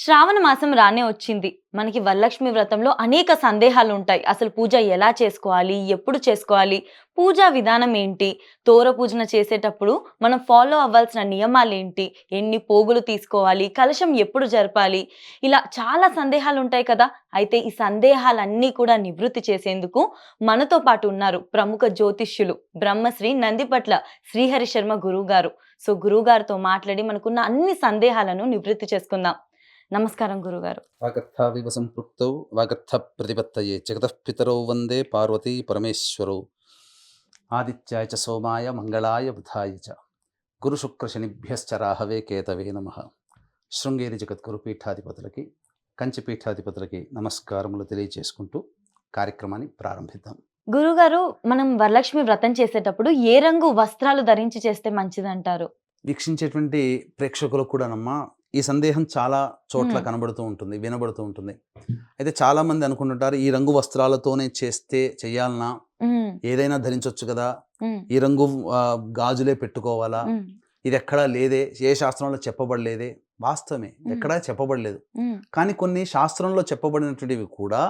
శ్రావణ మాసం రానే వచ్చింది. మనకి వరలక్ష్మి వ్రతంలో అనేక సందేహాలుంటాయి. అసలు పూజ ఎలా చేసుకోవాలి? ఎప్పుడు చేసుకోవాలి? పూజా విధానం ఏంటి? తోర పూజన చేసేటప్పుడు మనం ఫాలో అవ్వాల్సిన నియమాలేంటి? ఎన్ని పోగులు తీసుకోవాలి? కలశం ఎప్పుడు జరపాలి? ఇలా చాలా సందేహాలుంటాయి కదా! అయితే ఈ సందేహాలన్నీ కూడా నివృత్తి చేసేందుకు మనతో పాటు ఉన్నారు ప్రముఖ జ్యోతిష్యులు బ్రహ్మశ్రీ నందిపట్ల శ్రీహరి శర్మ గురువుగారు. సో, గురువుగారితో మాట్లాడి మనకున్న అన్ని సందేహాలను నివృత్తి చేసుకుందాం. నమస్కారం గురుగారు. వాగర్థావివ సంపృక్తౌ వాగర్థ ప్రతిపత్తయే జగతః పితరౌ వందే పార్వతీ పరమేశ్వరౌ ఆదిత్యాయ చ సోమాయ మంగళాయ బుధాయ చ గురు శుక్ర శనిభ్యశ్చ రాహవే కేతవే నమః. శృంగేరి జగద్గురు పీఠాధిపతులకి కంచి పీఠాధిపతులకి నమస్కారములు తెలియజేసుకుంటూ కార్యక్రమాన్ని ప్రారంభిద్దాం. గురుగారు, మనం వరలక్ష్మి వ్రతం చేసేటప్పుడు ఏ రంగు వస్త్రాలు ధరించి చేస్తే మంచిదంటారు? వీక్షించేటువంటి ప్రేక్షకులకు కూడానమ్మా ఈ సందేహం చాలా చోట్ల హ్మ్. కనబడుతూ ఉంటుంది, వినబడుతూ ఉంటుంది. అయితే చాలామంది అనుకుంటుంటారు ఈ రంగు వస్త్రాలతోనే చేయాలనా, హ్మ్. ఏదైనా ధరించొచ్చు కదా, హ్మ్. ఈ రంగు గాజులే పెట్టుకోవాలా, హ్మ్. ఇది ఎక్కడా లేదే, ఏ శాస్త్రంలో చెప్పబడలేదే. వాస్తవమే, హ్మ్. ఎక్కడా చెప్పబడలేదు. హ్మ్. కానీ కొన్ని శాస్త్రంలో చెప్పబడినటువంటివి కూడా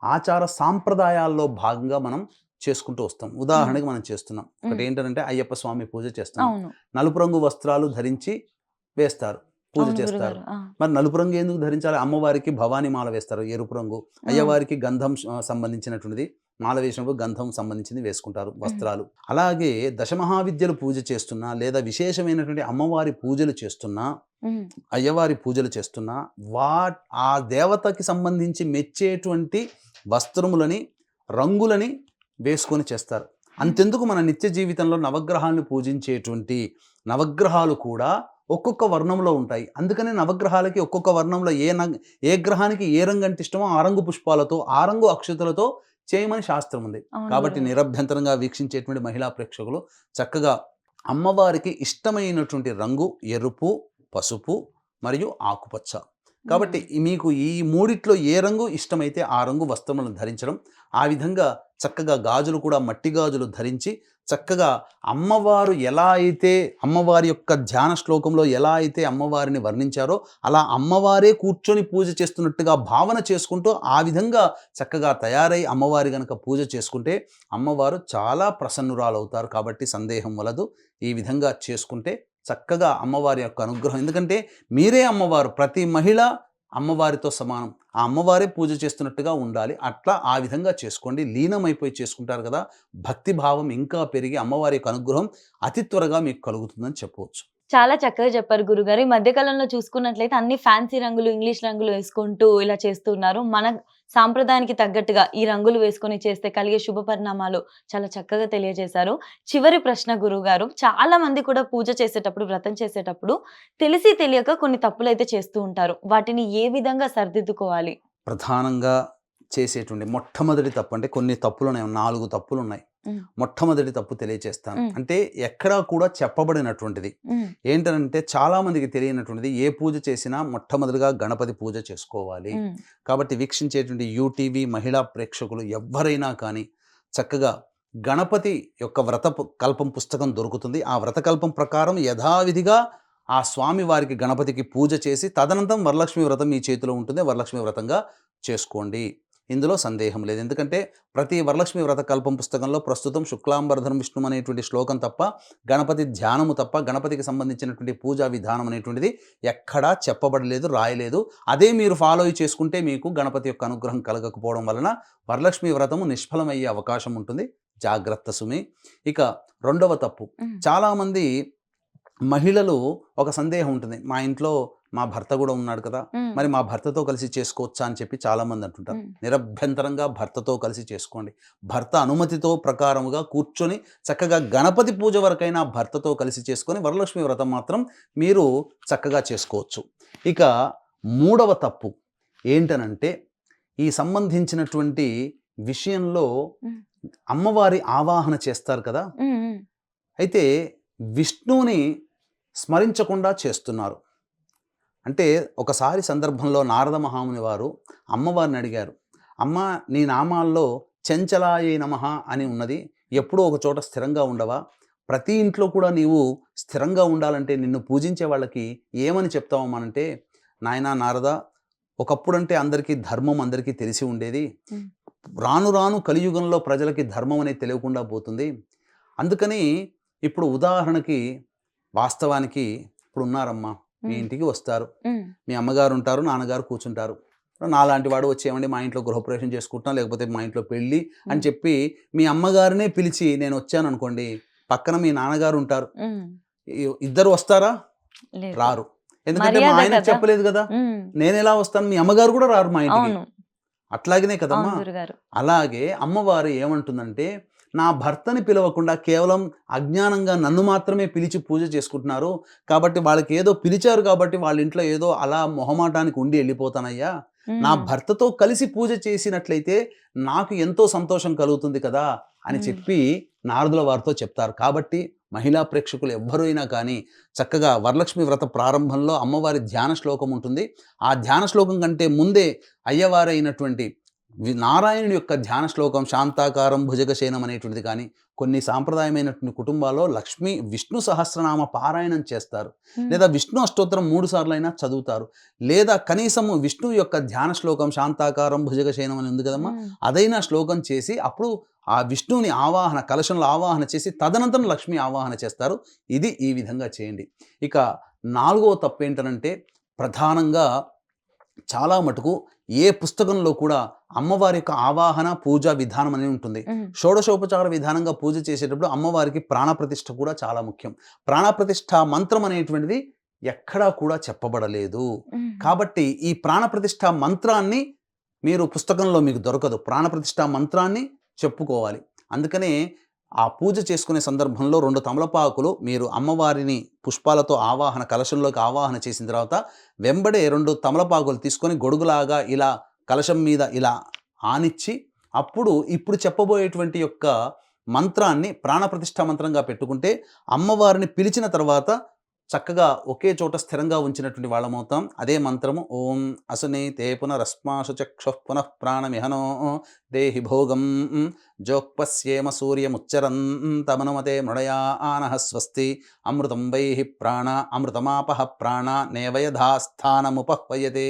ఆచార సాంప్రదాయాల్లో భాగంగా మనం చేసుకుంటూ వస్తాం. హ్మ్. ఉదాహరణకి మనం చేస్తున్నాం. ఒకటి హ్మ్. ఏంటంటే అయ్యప్ప స్వామి పూజ చేస్తున్నాం. అవును. నలుపు రంగు వస్త్రాలు ధరించి వేస్తారు, పూజ అవును చేస్తారు. గురుగారు. ఆ! మరి నలుపు రంగు ఎందుకు ధరించాలి? అమ్మవారికి భవానీ మాల వేస్తారు ఎరుపు రంగు. ఆ! అయ్యవారికి గంధం సంబంధించినటువంటిది మాల వేసినప్పుడు గంధం సంబంధించింది వేసుకుంటారు హ్మ్. వస్త్రాలు. అలాగే దశమహావిద్యలు పూజ చేస్తున్నా, లేదా విశేషమైనటువంటి అమ్మవారి పూజలు చేస్తున్నా, హ్మ్. అయ్యవారి పూజలు చేస్తున్నా, వా ఆ దేవతకి సంబంధించి మెచ్చేటువంటి వస్త్రములని, రంగులని వేసుకొని చేస్తారు. హ్మ్. అంతెందుకు మన నిత్య జీవితంలో నవగ్రహాలను పూజించేటువంటి నవగ్రహాలు కూడా ఒక్కొక్క వర్ణంలో ఉంటాయి. అందుకనే నవగ్రహాలకి ఒక్కొక్క వర్ణంలో ఏ గ్రహానికి ఏ రంగు అంటే ఇష్టమో ఆ రంగు పుష్పాలతో, ఆ రంగు అక్షతలతో చేయమని శాస్త్రం ఉంది. అవును కాబట్టి గురుగారు. నిరభ్యంతరంగా వీక్షించేటువంటి మహిళా ప్రేక్షకులు చక్కగా అమ్మవారికి ఇష్టమైనటువంటి రంగు ఎరుపు, పసుపు మరియు ఆకుపచ్చ. కాబట్టి హ్మ్. మీకు ఈ మూడిట్లో ఏ రంగు ఇష్టమైతే ఆ రంగు వస్త్రములను ధరించడం, ఆ విధంగా చక్కగా గాజులు కూడా మట్టి గాజులు ధరించి, చక్కగా అమ్మవారు ఎలా అయితే అమ్మవారి యొక్క ధ్యాన శ్లోకంలో ఎలా అయితే అమ్మవారిని వర్ణించారో, అలా అమ్మవారే కూర్చొని పూజ చేస్తున్నట్టుగా భావన చేసుకుంటూ, ఆ విధంగా చక్కగా తయారై అమ్మవారి గనక పూజ చేసుకుంటే, అమ్మవారు చాలా ప్రసన్నురాలవుతారు. కాబట్టి సందేహం వలదు. ఈ విధంగా చేసుకుంటే చక్కగా అమ్మవారి యొక్క అనుగ్రహం, ఎందుకంటే మీరే అమ్మవారు. ప్రతి మహిళ అమ్మవారితో సమానం. ఆ అమ్మవారే పూజ చేస్తున్నట్టుగా ఉండాలి. అట్లా ఆ విధంగా చేసుకోండి. లీనమైపోయి చేసుకుంటారు కదా! భక్తి భావం ఇంకా పెరిగి అమ్మవారి యొక్క అనుగ్రహం అతి త్వరగా మీకు కలుగుతుందని చెప్పవచ్చు. చాలా చక్కగా చెప్పారు గురుగారు. ఈ మధ్య కాలంలో చూసుకున్నట్లయితే అన్ని ఫ్యాన్సీ రంగులు, ఇంగ్లీష్ రంగులు వేసుకుంటూ ఇలా చేస్తున్నారు. మన సాంప్రదాయానికి తగ్గట్టుగా ఈ రంగులు వేసుకొని చేస్తే కలిగే శుభ పరిణామాలు చాలా చక్కగా తెలియజేశారు. చివరి ప్రశ్న గురువుగారు. చాలా మంది కూడా పూజ చేసేటప్పుడు, వ్రతం చేసేటప్పుడు తెలిసి తెలియక కొన్ని తప్పులైతే చేస్తూ ఉంటారు. వాటిని ఏ విధంగా సరిదిద్దుకోవాలి? ప్రధానంగా చేసేటువంటి మొట్టమొదటి తప్పు, అంటే కొన్ని తప్పులున్నాయి. 4 తప్పులున్నాయి. హ్మ్. మొట్టమొదటి తప్పు తెలియచేస్తాను. హ్మ్. అంటే ఎక్కడా కూడా చెప్పబడినటువంటిది. హ్మ్. ఏంటనంటే చాలామందికి తెలియనటువంటిది, ఏ పూజ చేసినా మొట్టమొదటిగా గణపతి పూజ చేసుకోవాలి. హ్మ్. కాబట్టి వీక్షించేటువంటి యూటీవీ మహిళా ప్రేక్షకులు ఎవ్వరైనా కానీ చక్కగా గణపతి యొక్క కల్పం పుస్తకం దొరుకుతుంది. ఆ వ్రతకల్పం ప్రకారం యథావిధిగా ఆ స్వామి వారికి గణపతికి పూజ చేసి తదనంతరం వరలక్ష్మి వ్రతం మీ చేతిలో ఉంటుంది. వరలక్ష్మి వ్రతంగా చేసుకోండి. ఇందులో సందేహం లేదు. ఎందుకంటే ప్రతి వరలక్ష్మి వ్రత కల్పం పుస్తకంలో ప్రస్తుతం శుక్లాంబరధరం విష్ణుం అనేటువంటి శ్లోకం తప్ప, గణపతి ధ్యానము తప్ప, గణపతికి సంబంధించినటువంటి పూజా విధానం అనేటువంటిది ఎక్కడా చెప్పబడలేదు, రాయలేదు. అదే మీరు ఫాలో అయ్యి చేసుకుంటే మీకు గణపతి యొక్క అనుగ్రహం కలగకపోవడం వలన వరలక్ష్మి వ్రతము నిష్ఫలమయ్యే అవకాశం ఉంటుంది. జాగ్రత్త సుమి. ఇక రెండవ తప్పు, హ్మ్. చాలామంది మహిళలు ఒక సందేహం ఉంటుంది. మా ఇంట్లో మా భర్త కూడా ఉన్నాడు కదా, హ్మ్. మరి మా భర్తతో కలిసి చేసుకోవచ్చా అని చెప్పి చాలామంది అంటుంటారు. హ్మ్. నిరభ్యంతరంగా భర్తతో కలిసి చేసుకోండి. భర్త అనుమతితో ప్రకారముగా కూర్చొని చక్కగా గణపతి పూజ వరకైనా భర్తతో కలిసి చేసుకొని వరలక్ష్మి వ్రతం మాత్రం మీరు చక్కగా చేసుకోవచ్చు. ఇక మూడవ తప్పు ఏంటనంటే, ఈ సంబంధించినటువంటి విషయంలో హ్మ్. అమ్మవారి ఆవాహన చేస్తారు కదా, హ్మ్. హ్మ్. అయితే విష్ణువుని స్మరించకుండా చేస్తున్నారు. అంటే ఒకసారి సందర్భంలో నారద మహాముని వారు అమ్మవారిని అడిగారు, అమ్మ, నీ నామాల్లో చెంచలాయే నమః అని ఉన్నది. ఎప్పుడూ ఒక చోట స్థిరంగా ఉండవా? ప్రతి ఇంట్లో కూడా నీవు స్థిరంగా ఉండాలంటే నిన్ను పూజించే వాళ్ళకి ఏమని చెప్తావమ్మా అంటే, నాయనా నారద, ఒకప్పుడంటే అందరికీ ధర్మం అందరికీ తెలిసి ఉండేది. హ్మ్. రాను రాను కలియుగంలో ప్రజలకి ధర్మం అనేది తెలియకుండా పోతుంది. అందుకని ఇప్పుడు ఉదాహరణకి వాస్తవానికి ఇప్పుడు ఉన్నారమ్మా, మీ హ్మ్. ఇంటికి వస్తారు. హ్మ్. మీ అమ్మగారు ఉంటారు, నాన్నగారు కూర్చుంటారు. నాలాంటి వాడు వచ్చి ఏమండి మా ఇంట్లో గృహప్రవేశం చేసుకుంటున్నాం, లేకపోతే మా ఇంట్లో పెళ్ళి అని హ్మ్. చెప్పి మీ అమ్మగారినే పిలిచి నేను వచ్చాననుకోండి, పక్కన మీ నాన్నగారు ఉంటారు. హ్మ్. ఇద్దరు వస్తారా? లేదు. రారు. ఎందుకంటే మా మర్యాద ఆయనకు కదా! చెప్పలేదు గదా! హ్మ్. నేనెలా వస్తాను? మీ అమ్మగారు కూడా రారు మా ఇంటికి. అవును. అట్లాగనే అవును కదమ్మా! గురుగారు. అలాగే అమ్మవారు ఏమంటుందంటే, నా భర్తని పిలవకుండా కేవలం అజ్ఞానంగా నన్ను మాత్రమే పిలిచి పూజ చేసుకుంటున్నారు. కాబట్టి వాళ్ళకేదో పిలిచారు కాబట్టి వాళ్ళ ఇంట్లో ఏదో అలా మొహమాటానికి ఉండి ఎళ్ళిపోతానయ్యా. నా హ్మ్. భర్తతో కలిసి పూజ చేసినట్లయితే నాకు ఎంతో సంతోషం కలుగుతుంది కదా! అని హ్మ్. చెప్పి నారదుల వారితో చెప్తారు. కాబట్టి మహిళా ప్రేక్షకులు ఎవ్వరైనా కానీ చక్కగా వరలక్ష్మి వ్రత ప్రారంభంలో అమ్మవారి ధ్యాన శ్లోకం ఉంటుంది. ఆ ధ్యాన శ్లోకం కంటే ముందే అయ్యవారైనటువంటి నారాయణుడి యొక్క ధ్యాన శ్లోకం శాంతాకారం భుజగశయనం అనేటువంటిది కానీ, కొన్ని సాంప్రదాయమైనటువంటి కుటుంబాల్లో విష్ణు సహస్రనామ పారాయణం చేస్తారు. హ్మ్. లేదా విష్ణు అష్టోత్తరం 3 సార్లైనా చదువుతారు. లేదా కనీసము విష్ణువు యొక్క ధ్యాన శ్లోకం శాంతాకారం భుజగశయనం అని ఉంది కదమ్మా! హ్మ్. అదైనా శ్లోకం చేసి అప్పుడు ఆ విష్ణువుని ఆవాహన కలశంలో ఆవాహన చేసి తదనంతరం లక్ష్మి ఆవాహన చేస్తారు. ఇది ఈ విధంగా చేయండి. ఇక నాలుగవ తప్పేంటనంటే ప్రధానంగా చాలా మటుకు ఏ పుస్తకంలో కూడా అమ్మవారి యొక్క ఆవాహన, పూజా విధానం అనేది ఉంటుంది. హ్మ్. షోడశోపచార విధానంగా పూజ చేసేటప్పుడు అమ్మవారికి ప్రాణప్రతిష్ఠ కూడా చాలా ముఖ్యం. ప్రాణప్రతిష్ఠ మంత్రం అనేటువంటిది ఎక్కడా కూడా చెప్పబడలేదు. హుహు. కాబట్టి ఈ ప్రాణప్రతిష్ఠ మంత్రాన్ని మీరు పుస్తకంలో మీకు దొరకదు. ప్రాణప్రతిష్ఠ మంత్రాన్ని చెప్పుకోవాలి. అందుకనే ఆ పూజ చేసుకునే సందర్భంలో 2 తమలపాకులు మీరు అమ్మవారిని పుష్పాలతో ఆవాహన కలశంలోకి ఆవాహన చేసిన తర్వాత వెంబడే 2 తమలపాకులు తీసుకొని గొడుగులాగా ఇలా కలశం మీద ఇలా ఆనిచ్చి, అప్పుడు ఇప్పుడు చెప్పబోయేటువంటి యొక్క మంత్రాన్ని ప్రాణప్రతిష్ఠ మంత్రంగా పెట్టుకుంటే, అమ్మవారిని పిలిచిన తర్వాత చక్కగా ఒకే చోట స్థిరంగా ఉంచినటువంటి వాళ్ళమవుతాం. అదే మంత్రము ఓం అసనే తే పునరస్మాసు చక్షుః పునః ప్రాణమిహనో దేహి భోగం జోక్పస్యేమ సూర్యముచ్చరంతమనుమతే మృడయా ఆనః స్వస్తి అమృతం వైహి ప్రాణ అమృతమాపః ప్రాణ నేవయధాస్థానముపహ్వయతే.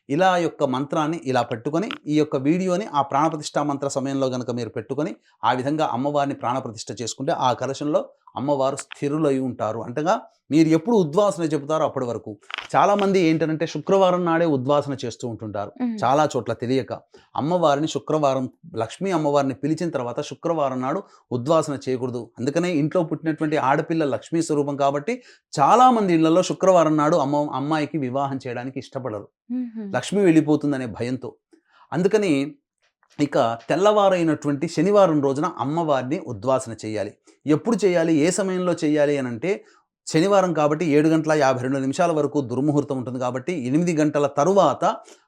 ఇలా యొక్క మంత్రాన్ని ఇలా పెట్టుకొని ఈ యొక్క వీడియోని ఆ ప్రాణప్రతిష్ఠా మంత్ర సమయంలో గనక మీరు పెట్టుకొని ఆ విధంగా అమ్మవారిని ప్రాణప్రతిష్ఠ చేసుకుంటే ఆ కలశంలో అమ్మవారు స్థిరులై ఉంటారు. అంటగా మీరు ఎప్పుడు ఉద్వాసన చెబుతారో అప్పటి వరకు. చాలామంది ఏంటనంటే శుక్రవారం నాడే ఉద్వాసన చేస్తూ ఉంటుంటారు. హ్మ్. చాలా చోట్ల తెలియక. అమ్మవారిని శుక్రవారం లక్ష్మీ అమ్మవారిని పిలిచిన తర్వాత శుక్రవారం నాడు ఉద్వాసన చేయకూడదు. అందుకనే ఇంట్లో పుట్టినటువంటి ఆడపిల్ల లక్ష్మీ స్వరూపం కాబట్టి చాలామంది ఇళ్లలో శుక్రవారం నాడు అమ్మాయికి వివాహం చేయడానికి ఇష్టపడరు. హుహు. లక్ష్మి వెళ్ళిపోతుందనే భయంతో. అందుకని ఇక తెల్లవారైనటువంటి శనివారం రోజున అమ్మవారిని ఉద్వాసన చేయాలి. ఎప్పుడు చేయాలి? ఏ సమయంలో చేయాలి అనంటే శనివారం కాబట్టి 7:52 వరకు దుర్ముహూర్తం ఉంటుంది కాబట్టి 8 గంటల తరువాత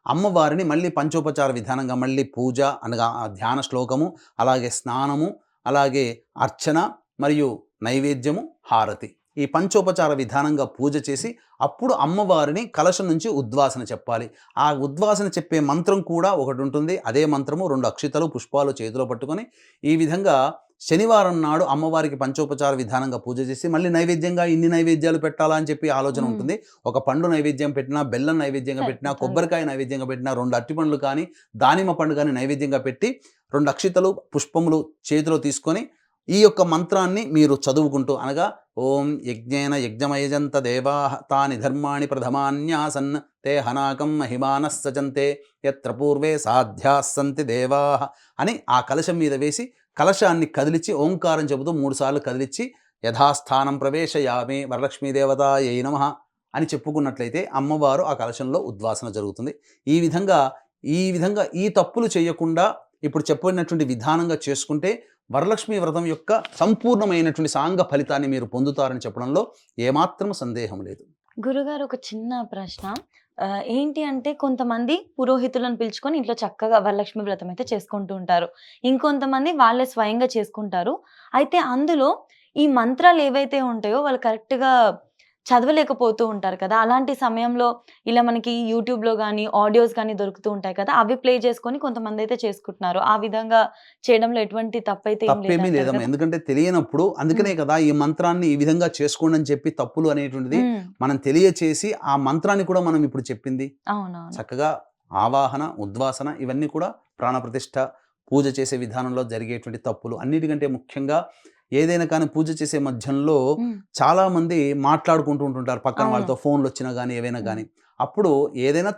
అమ్మవారిని మళ్ళీ పంచోపచార విధానంగా మళ్ళీ పూజ అనగా ఆ ధ్యాన శ్లోకము, అలాగే స్నానము, అలాగే అర్చన మరియు నైవేద్యము, హారతి. ఈ పంచోపచార విధానంగా పూజ చేసి అప్పుడు అమ్మవారిని కలశం నుంచి ఉద్వాసన చెప్పాలి. ఆ ఉద్వాసన చెప్పే మంత్రం కూడా ఒకటుంటుంది. అదే మంత్రము 2 అక్షితలు, పుష్పాలు చేతిలో పట్టుకొని ఈ విధంగా శనివారం నాడు అమ్మవారికి పంచోపచార విధానంగా పూజ చేసి మళ్ళీ నైవేద్యంగా ఇన్ని నైవేద్యాలు పెట్టాలా అని చెప్పి ఆలోచన హ్మ్. ఉంటుంది. ఒక పండు నైవేద్యం పెట్టినా, బెల్లం నైవేద్యంగా పెట్టినా, సరిపోతుంది. కొబ్బరికాయ నైవేద్యంగా పెట్టినా, 2 అరటిపండ్లు కానీ, దానిమ్మ పండు కానీ నైవేద్యంగా పెట్టి 2 అక్షితలు, పుష్పములు చేతిలో తీసుకొని ఈ యొక్క మంత్రాన్ని మీరు చదువుకుంటూ అనగా ఓం యజ్ఞేన యజ్ఞమయజంత దేవాః తాని ధర్మాణి ప్రథమాన్యాసన్ తే హనాకం మహిమానః సజంతే యత్ర పూర్వే సాధ్యాః సంతి దేవాః అని ఆ కలశం మీద వేసి కలశాన్ని కదిలిచ్చి ఓంకారం చెబుతూ 3 సార్లు కదిలిచ్చి యథాస్థానం ప్రవేశయామి వరలక్ష్మీదేవతాయై నమః అని చెప్పుకున్నట్లయితే అమ్మవారు ఆ కలశంలో ఉద్వాసన జరుగుతుంది. ఈ విధంగా ఈ తప్పులు చేయకుండా ఇప్పుడు చెప్పినటువంటి విధానంగా చేసుకుంటే వరలక్ష్మి వ్రతం యొక్క సంపూర్ణమైనటువంటి సాంగ ఫలితాన్ని మీరు పొందుతారని చెప్పడంలో ఏమాత్రం సందేహం లేదు. గురుగారు ఒక చిన్న ప్రశ్న. ఏంటి అంటే కొంతమంది పురోహితులను పిలుచుకొని ఇంట్లో చక్కగా వరలక్ష్మి వ్రతం అయితే చేసుకుంటూ ఉంటారు. ఇంకొంతమంది వాళ్ళే స్వయంగా చేసుకుంటారు. అయితే అందులో ఈ మంత్రాలు ఏవైతే ఉంటాయో వాళ్ళు కరెక్ట్‌గా చదవలేకపోతూ ఉంటారు కదా! అలాంటి సమయంలో ఇలా మనకి యూట్యూబ్‌లో గాని, ఆడియోస్ గాని దొరుకుతూ ఉంటాయి కదా! అవి ప్లే చేసుకొని కొంతమందైతే చేసుకుంటున్నారు. ఆ విధంగా చేయడంలో ఎటువంటి తప్పైతే ఏం తప్పేమీ లేదంటారు లేదమ్మా. కదా! ఎందుకంటే తెలియనప్పుడు అందుకనే హ్మ్. కదా ఈ మంత్రాన్ని ఈ విధంగా చేసుకోండి అని చెప్పి తప్పులు అనేటువంటిది హ్మ్. మనం తెలియచేసి ఆ మంత్రాన్ని కూడా మనం ఇప్పుడు చెప్పింది. అవునవును. చక్కగా ఆవాహన, ఉద్వాసన ఇవన్నీ కూడా ప్రాణప్రతిష్ఠ పూజ చేసే విధానంలో జరిగేటువంటి తప్పులు. అన్నిటికంటే ముఖ్యంగా ఏదైనా కానీ పూజ చేసే మధ్యంలో హ్మ్. చాలామంది మాట్లాడుకుంటూ ఉంటుంటారు పక్కన అవును. వాళ్ళతో, ఫోన్లు వచ్చినా కానీ ఏవైనా హ్మ్. కానీ. అప్పుడు ఏదైనా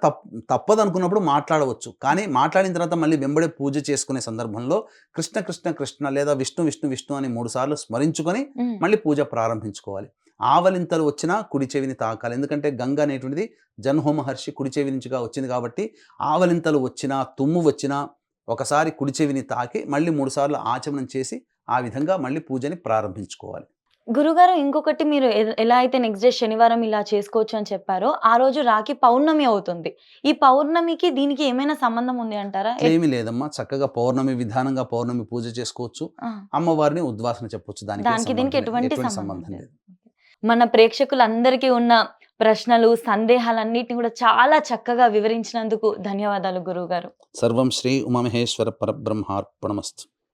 తప్పదనుకున్నప్పుడు మాట్లాడవచ్చు. కానీ మాట్లాడిన తర్వాత మళ్ళీ వెంబడే పూజ చేసుకునే సందర్భంలో కృష్ణ కృష్ణ కృష్ణ లేదా విష్ణు విష్ణు విష్ణు అని 3 సార్లు స్మరించుకొని హ్మ్. మళ్ళీ పూజ ప్రారంభించుకోవాలి. ఆవలింతలు వచ్చినా కుడి చెవిని తాకాలి. ఎందుకంటే గంగ అనేటువంటిది జన్హో మహర్షి కుడి చెవి నుంచిగా వచ్చింది కాబట్టి ఆవలింతలు వచ్చినా, తుమ్ము వచ్చినా ఒకసారి కుడి చెవిని తాకి మళ్ళీ 3 సార్లు ఆచమనం చేసి ఆ విధంగా మళ్ళీ పూజని ప్రారంభించుకోవాలి. గురుగారు ఇంకొకటి మీరు ఎలా అయితే నెక్స్ట్ డే శనివారం ఇలా చేసుకోవచ్చు అని చెప్పారో, ఆ రోజు రాఖీ పౌర్ణమి అవుతుంది. ఈ పౌర్ణమికి దీనికి ఏమైనా సంబంధం ఉంది అంటారా? అట్లేమీ లేదమ్మా. చక్కగా పౌర్ణమి విధానంగా పౌర్ణమి పూజ చేసుకోవచ్చు. ఆ! అమ్మవారిని ఉద్వాసన చెప్పొచ్చు. దానికేం దానికి సంబంధం దీనికి లేదు. ఎటువంటి ఎటువంటి సంబంధం సంబంధం లేదు. లేదు. మన ప్రేక్షకులందరికీ ఉన్న ప్రశ్నలు, సందేహాలన్నిటిని కూడా చాలా చక్కగా వివరించినందుకు ధన్యవాదాలు గురువుగారు. సర్వం శ్రీ ఉమామహేశ్వర పరబ్రహ్మార్పణమస్తు.